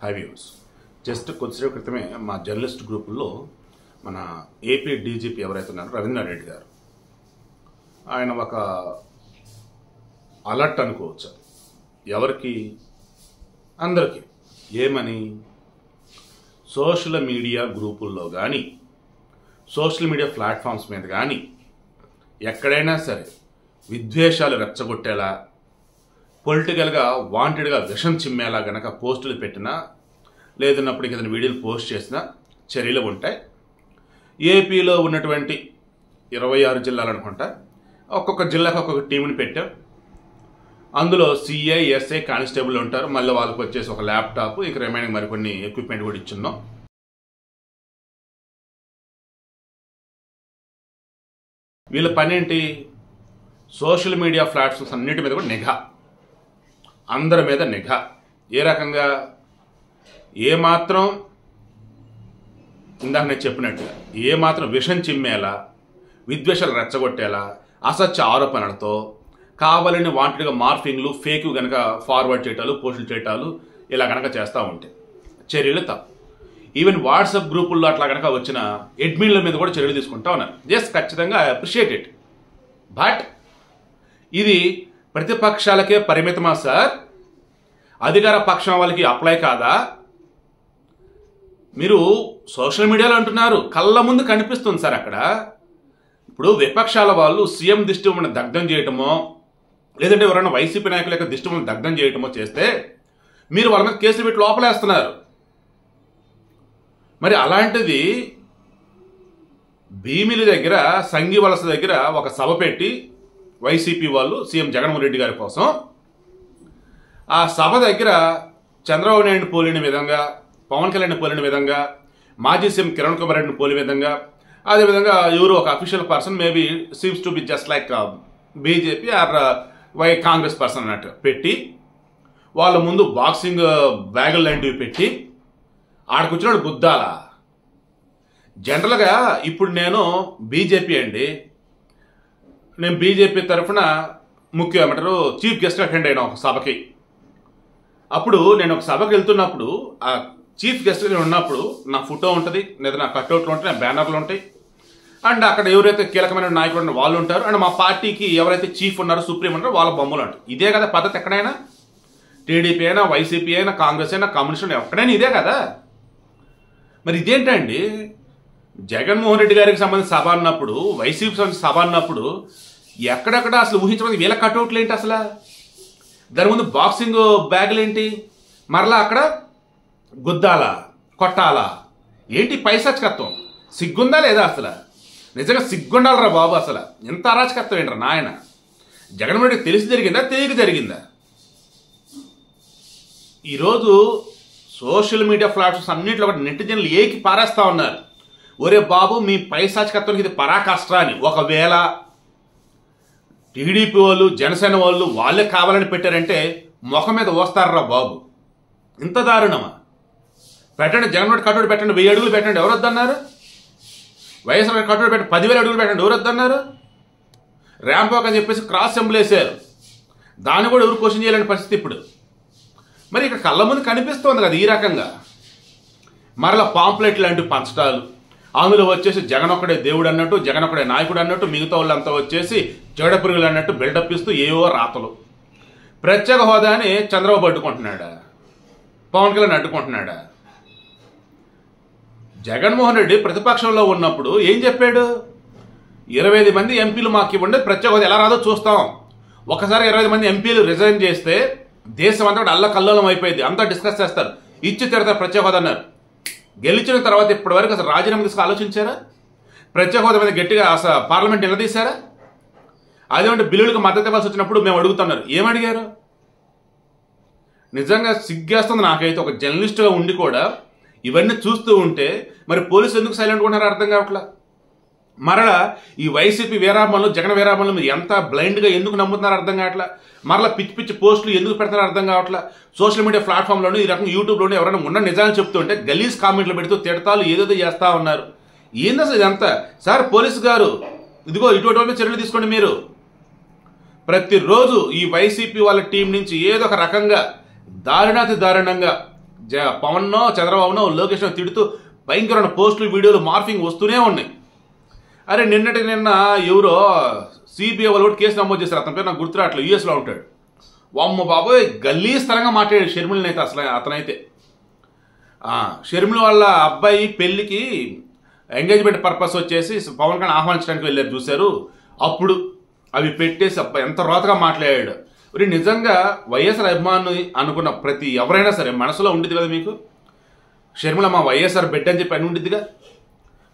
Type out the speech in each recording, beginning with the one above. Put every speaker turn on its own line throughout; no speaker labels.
High views. Just కొద్దిసేపు క్రితమే మా జర్నలిస్ట్ గ్రూపుల్లో మన ఏపీ డీజీపీ ఎవరైతే ఉన్నారో రవీంద్రారెడ్డి గారు, ఆయన ఒక అలర్ట్ అనుకోవచ్చు ఎవరికి, అందరికీ. ఏమని? సోషల్ మీడియా గ్రూపుల్లో కానీ సోషల్ మీడియా ప్లాట్ఫామ్స్ మీద కానీ ఎక్కడైనా సరే విద్వేషాలు రెచ్చగొట్టేలా, పొలిటికల్గా వాంటెడ్గా విషం చిమ్మేలా గనక పోస్టులు పెట్టినా, లేదన్నప్పుడు ఏదైనా వీడియోలు పోస్ట్ చేసినా చర్యలు ఉంటాయి. ఏపీలో ఉన్నటువంటి 26 జిల్లాలు అనుకుంటా, ఒక్కొక్క జిల్లాకు ఒక్కొక్క టీంని పెట్టాం. అందులో సిఐ, ఎస్ఐ, కానిస్టేబుల్ ఉంటారు. మళ్ళీ వాళ్ళకి వచ్చేసి ఒక ల్యాప్టాప్, ఇంక రిమైనింగ్ మరికొన్ని ఎక్విప్మెంట్ కూడా ఇచ్చున్నాం. వీళ్ళ పని ఏంటి? సోషల్ మీడియా ప్లాట్ఫామ్స్ అన్నిటి మీద కూడా నిఘా, అందరి మీద నిఘా. ఏ రకంగా? ఏమాత్రం ఇందాక నేను చెప్పినట్టుగా ఏమాత్రం విషం చిమ్మేలా, విద్వేషాలు రెచ్చగొట్టేలా, అసత్య ఆరోపణలతో కావాలని వాంటెడ్గా మార్ఫింగ్లు, ఫేక్ గనక ఫార్వర్డ్ చేయటాలు, పోస్టులు చేయటాలు ఇలా గనక చేస్తూ ఉంటే చర్యలు తప్పు. ఈవెన్ వాట్సాప్ గ్రూపుల్లో అట్లా గనక వచ్చిన అడ్మిన్ల మీద కూడా చర్యలు తీసుకుంటా ఉన్నారు. జస్ట్ ఖచ్చితంగా ఐ అప్రిషియేట్ ఇట్. బట్ ఇది ప్రతిపక్షాలకే పరిమితమా సార్? అధికార పక్షం వాళ్ళకి అప్లై కాదా? మీరు సోషల్ మీడియాలో అంటున్నారు, కళ్ళ ముందు కనిపిస్తుంది సార్. అక్కడ ఇప్పుడు విపక్షాల వాళ్ళు సీఎం దిష్టిబొమ్మను దగ్ధం చేయటమో, లేదంటే ఎవరైనా వైసీపీ నాయకుల యొక్క దిష్టిబొమ్మను దగ్ధం చేయటమో చేస్తే మీరు వాళ్ళ మీద కేసులు పెట్టి లోపలేస్తున్నారు. మరి అలాంటిది భీమిలి దగ్గర, సంఘీవలస దగ్గర ఒక సభ పెట్టి వైసీపీ వాళ్ళు సీఎం జగన్మోహన్ రెడ్డి గారి కోసం, ఆ సభ దగ్గర చంద్రబాబు నాయుడు పోలిన విధంగా, పవన్ కళ్యాణ్ పోలిన విధంగా, మాజీ సీఎం కిరణ్ కుమార్ రెడ్డిని పోలిన విధంగా, అదేవిధంగా ఎవరు ఒక official person, maybe seems to be just like BJP or Congress person అన్నట్టు పెట్టి, వాళ్ళ ముందు బాక్సింగ్ బ్యాగులు లాంటివి పెట్టి ఆడకొచ్చినాడు గుద్దాల. జనరల్గా ఇప్పుడు నేను బీజేపీ అండి, నేను బీజేపీ తరఫున ఏమంటారు చీఫ్ గెస్ట్ అటెండ్ అయినా ఒక సభకి. అప్పుడు నేను ఒక సభకి వెళ్తున్నప్పుడు ఆ చీఫ్ గెస్ట్ ఉన్నప్పుడు నా ఫోటో ఉంటుంది, లేదా నా కట్అవుట్లు ఉంటాయి, నా బ్యానర్లు ఉంటాయి, అండ్ అక్కడ ఎవరైతే కీలకమైన నాయకులు ఉన్నారో వాళ్ళు ఉంటారు, అండ్ మా పార్టీకి ఎవరైతే చీఫ్ ఉన్నారో, సుప్రీం ఉన్నారో వాళ్ళ బొమ్మలు ఉంటాయి. ఇదే కదా పద్ధతి ఎక్కడైనా, టీడీపీ అయినా, వైసీపీ అయినా, కాంగ్రెస్ అయినా, కమ్యూనిస్ట్ ఎక్కడైనా ఇదే కదా. మరి ఇదేంటండి? జగన్మోహన్ రెడ్డి గారికి సంబంధించిన సభ అన్నప్పుడు, వైసీపీ సంబంధించిన సభ అన్నప్పుడు ఎక్కడెక్కడ అసలు ఊహించడం వీళ్ళ కట్అవుట్లు ఏంటి అసలు? దాని ముందు బాక్సింగ్ బ్యాగులు ఏంటి? మరలా అక్కడ గుద్దాలా, కొట్టాలా? ఏంటి పైశాచికత్వం? సిగ్గుందా లేదా అసలు? నిజంగా సిగ్గుండాలరా బాబు. అసలు ఎంత అరాచకత్వం ఏంట్రా నాయన? జగన్మోహన్ రెడ్డి తెలిసి జరిగిందా, తెలియక జరిగిందా? ఈరోజు సోషల్ మీడియా ప్లాట్ఫామ్స్ అన్నింటిలో కూడా నెటిజన్లు ఏకి పారేస్తా ఉన్నారు. ఒరే బాబు, మీ పైశాచికత్వానికి ఇది పరాకాష్ట్ర అని. ఒకవేళ టీడీపీ వాళ్ళు, జనసేన వాళ్ళు వాళ్ళే కావాలని పెట్టారంటే ముఖం మీద వస్తారా బాబు? ఇంత దారుణమా? పెట్టండి, జగన్మోహన్ కట్టుబడి పెట్టండి, 1000 అడుగులు పెట్టండి, ఎవరు వద్దన్నారు? వైఎస్ఆర్ కట్టుబడి పెట్టండి, 10,000 అడుగులు పెట్టండి, ఎవరు వద్దన్నారు? ర్యాంప్ వాక్ అని చెప్పేసి క్రాస్ సింబల్ వేశారు, దాన్ని కూడా ఎవరు క్వశ్చన్ చేయలేని పరిస్థితి ఇప్పుడు. మరి ఇక్కడ కళ్ళ ముందు కనిపిస్తోంది కదా ఈ రకంగా. మరలా పాంప్లెట్ లాంటివి పంచటాలు, అందులో వచ్చేసి జగన్ ఒక్కడే దేవుడు అన్నట్టు, జగన్ ఒక్కడే నాయకుడు అన్నట్టు, మిగతా వాళ్ళంతా వచ్చేసి చెడపురుగులు అన్నట్టు బిల్డప్ ఇస్తూ ఏవో రాతలు. ప్రత్యేక హోదాని చంద్రబాబు అడ్డుకుంటున్నాడా? పవన్ కళ్యాణ్ అడ్డుకుంటున్నాడా? జగన్మోహన్ రెడ్డి ప్రతిపక్షంలో ఉన్నప్పుడు ఏం చెప్పాడు? 25 మంది ఎంపీలు మాకు ఇవ్వండి, ప్రత్యేక హోదా ఎలా రాదో చూస్తాం. ఒకసారి 25 మంది ఎంపీలు రిజైన్ చేస్తే దేశం అంతా కూడా అల్లకల్లోలం అయిపోయింది, అంతా డిస్కస్ చేస్తారు, ఇచ్చి తిడతారు ప్రత్యేక హోదా అన్నారు. గెలిచిన తర్వాత ఇప్పటి వరకు అసలు రాజీనామా తీసుకు ఆలోచించారా? ప్రత్యేక హోదా మీద గట్టిగా అసలు పార్లమెంట్ నిలదీశారా? అదేమంటే బిల్లులకు మద్దతు ఇవ్వాల్సి వచ్చినప్పుడు మేము అడుగుతున్నారు, ఏమడిగారు? నిజంగా సిగ్గేస్తుంది నాకైతే. ఒక జర్నలిస్ట్గా ఉండి కూడా ఇవన్నీ చూస్తూ ఉంటే మరి పోలీసులు ఎందుకు సైలెంట్గా ఉన్నారో అర్థం కావట్లా. మరలా ఈ వైసీపీ వీరాభరణలు, జగన్ వీరాభరణలు మీరు ఎంత బ్లైండ్గా ఎందుకు నమ్ముతున్నారో అర్థం కావట్లా. మరలా పిచ్చి పిచ్చి పోస్టులు ఎందుకు పెడతారో అర్థం కావట్లా. సోషల్ మీడియా ప్లాట్ఫామ్లోనూ ఈ రకంగా యూట్యూబ్లోనే ఎవరైనా ఉన్న నిజాలు చెప్తుంటే గలీజ్ కామెంట్లు పెడుతూ తిడతాలు ఏదేదో చేస్తూ ఉన్నారు. ఏంది అసలు ఇదంతా? సార్ పోలీసు గారు, ఇదిగో ఇటువంటి చర్యలు తీసుకోండి. మీరు ప్రతిరోజు ఈ వైసీపీ వాళ్ళ టీం నుంచి ఏదో ఒక రకంగా దారుణాతి దారుణంగా పవన్నో చంద్రబాబునో లోకేష్నో తిడుతూ భయంకరమైన పోస్టులు వీడియోలు మార్ఫింగ్ వస్తూనే ఉన్నాయి. అరే నిన్న ఎవరో సిబిఐ వాళ్ళు కూడా కేసు నమోదు చేశారు. అతని పేరు నాకు గుర్తురాట్లేదు, యూఎస్లో ఉంటాడు. వామ్మ బాబోయ్ గల్లీ స్థలంగా మాట్లాడాడు షర్మిలని అయితే. అసలు అతనైతే షర్మిల వాళ్ళ అబ్బాయి పెళ్లికి ఎంగేజ్మెంట్ పర్పస్ వచ్చేసి పవన్ కళ్యాణ్ ఆహ్వానించడానికి వెళ్ళారు చూశారు. అప్పుడు అవి పెట్టేసి అబ్బాయి ఎంత రోతగా మాట్లాడాడు. మరి నిజంగా వైఎస్ఆర్ అభిమానులు అనుకున్న ప్రతి ఎవరైనా సరే మనసులో ఉండేది కదా మీకు, షర్మిల మా వైఎస్ఆర్ బిడ్డ అని చెప్పి అని ఉండిద్దిగా.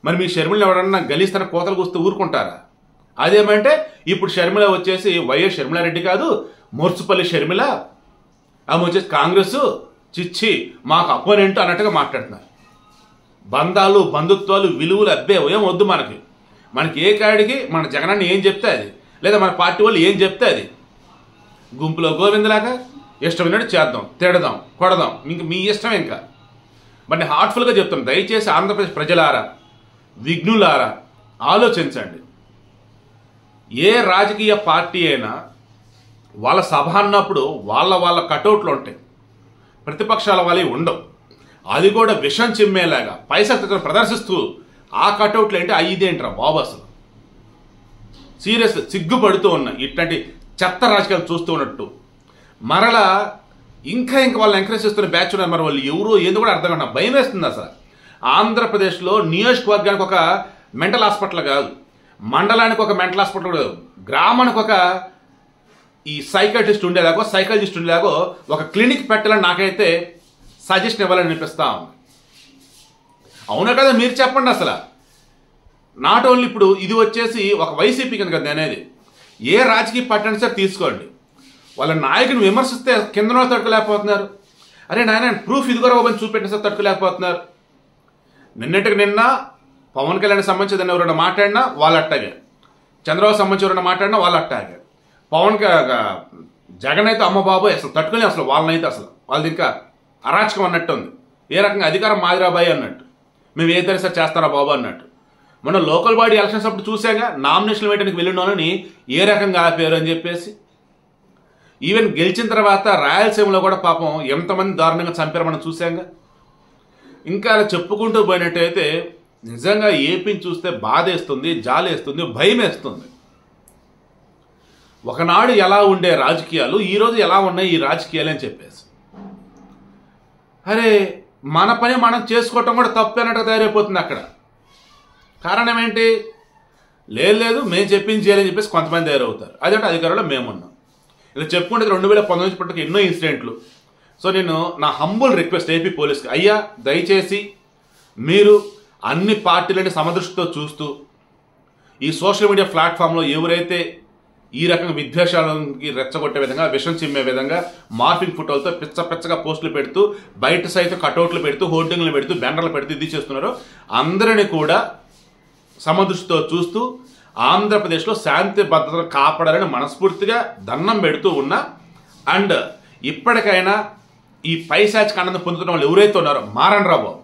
మరి మీ షర్మిలని ఎవరన్నా గలీస్తాన కోతలు కూస్తూ ఊరుకుంటారా? అదేమంటే ఇప్పుడు షర్మిల వచ్చేసి వైఎస్ షర్మిలారెడ్డి కాదు, మోర్చుపల్లి షర్మిల, ఆమె వచ్చేసి కాంగ్రెస్ చిచ్చి మాకు అపోనెంట్ అన్నట్టుగా మాట్లాడుతున్నారు. బంధాలు బంధుత్వాలు విలువలు అబ్బే ఏం వద్దు మనకి ఏ కాడికి మన జగనన్న ఏం చెప్తే అది, లేదా మన పార్టీ వాళ్ళు ఏం చెప్తే అది. గుంపులో గోవిందలాగా ఇష్టమైనట్టు చేద్దాం, తిడదాం, కొడదాం, ఇంక మీ ఇష్టం. ఇంకా మరి నేను హార్ట్ఫుల్గా చెప్తాను, దయచేసి ఆంధ్రప్రదేశ్ ప్రజలారా, విఘ్నులారా ఆలోచించండి. ఏ రాజకీయ పార్టీ అయినా వాళ్ళ సభ అన్నప్పుడు వాళ్ళ కటౌట్లు ఉంటాయి, ప్రతిపక్షాల వాళ్ళవి ఉండవు. అది కూడా విషం చిమ్మేలాగా పైసా ప్రదర్శిస్తూ ఆ కటౌట్లు ఏంటి ఇదేంట్రా బాబు, అసలు సీరియస్ సిగ్గుపడుతూ ఉన్నాయి ఇట్లాంటి చెత్త రాజకీయాలు చూస్తూ ఉన్నట్టు. మరలా ఇంకా వాళ్ళని ఎంకరేజ్ చేస్తున్న బ్యాచ్ ఉన్నారు. మరి వాళ్ళు ఎవరు ఏందో కూడా అర్థం కాదు, భయం వేస్తుంది. అసలు ఆంధ్రప్రదేశ్లో నియోజకవర్గానికి ఒక మెంటల్ హాస్పిటల్ కాదు, మండలానికి ఒక మెంటల్ హాస్పిటల్ కాదు, గ్రామానికి ఒక ఈ సైకాట్రిస్ట్ ఉండేలాగో సైకాలజిస్ట్ ఉండేలాగో ఒక క్లినిక్ పెట్టాలని నాకైతే సజెషన్ ఇవ్వాలని అనిపిస్తా ఉంది. అవునా కదా మీరు చెప్పండి. అసలు నాట్ ఓన్లీ ఇప్పుడు ఇది వచ్చేసి ఒక వైసీపీ కనుక అనేది, ఏ రాజకీయ పార్టీ సరే తీసుకోండి, వాళ్ళ నాయకుని విమర్శిస్తే కింద తట్టుకోలేకపోతున్నారు. అరే నాయన ప్రూఫ్ ఇది కూడా ఓపెన్ చూపెట్టిన సార్ తట్టుకోలేకపోతున్నారు. నిన్న పవన్ కళ్యాణ్ సంబంధించి దాన్ని ఎవరైనా మాట్లాడినా వాళ్ళు అట్టాగే, చంద్రబాబు సంబంధించి ఎవరైనా మాట్లాడినా వాళ్ళు అట్టాగే, జగన్ అయితే అమ్మ బాబోయ్ అసలు తట్టుకుని అసలు వాళ్ళనైతే అసలు వాళ్ళది ఇంకా అరాచకం అన్నట్టు ఉంది. ఏ రకంగా అధికారం మాదిరాబాయి అన్నట్టు, మేము ఏదైనా సరే చేస్తారా బాబు అన్నట్టు. మొన్న లోకల్ బాడీ ఎలక్షన్స్ అప్పుడు చూసాగా నామినేషన్ వేయడానికి వెళ్ళిన వాళ్ళని ఏ రకంగా ఆపారు అని చెప్పేసి. ఈవెన్ గెలిచిన తర్వాత రాయలసీమలో కూడా పాపం ఎంతమంది దారుణంగా చంపారు మనం చూసాంగా. ఇంకా అలా చెప్పుకుంటూ పోయినట్టయితే నిజంగా ఏపీని చూస్తే బాధేస్తుంది, జాలేస్తుంది, భయం వేస్తుంది. ఒకనాడు ఎలా ఉండే రాజకీయాలు ఈరోజు ఎలా ఉన్నాయి ఈ రాజకీయాలు అని చెప్పేసి. అరే మన పని మనం చేసుకోవటం కూడా తప్పేనట్టు తయారైపోతుంది అక్కడ. కారణం ఏంటి? లేదు మేము చెప్పింది చేయాలని చెప్పేసి కొంతమంది తయారవుతారు. అదంటే అధికారంలో మేమున్నాం. ఇలా చెప్పుకుంటే 2019 పట్టుకు ఎన్నో ఇన్సిడెంట్లు. సో నేను నా హంబుల్ రిక్వెస్ట్ ఏపీ పోలీస్కి, అయ్యా దయచేసి మీరు అన్ని పార్టీలని సమదృష్టితో చూస్తూ ఈ సోషల్ మీడియా ప్లాట్ఫామ్లో ఎవరైతే ఈ రకంగా విద్వేషాలకి రెచ్చగొట్టే విధంగా, విషం చిమ్మే విధంగా మార్ఫింగ్ ఫోటోలతో పిచ్చగా పోస్టులు పెడుతూ, బయట సైతం కటౌట్లు పెడుతూ, హోర్డింగ్లు పెడుతూ, బ్యానర్లు పెడుతూ ఇది చేస్తున్నారో అందరినీ కూడా సమదృష్టితో చూస్తూ ఆంధ్రప్రదేశ్లో శాంతి భద్రతలు కాపాడాలని మనస్ఫూర్తిగా దండం పెడుతూ ఉన్నా. అండ్ ఇప్పటికైనా ఈ పైశాచిక ఆనందం పొందుతున్న వాళ్ళు ఎవరైతే ఉన్నారో మారండి రా బాబు.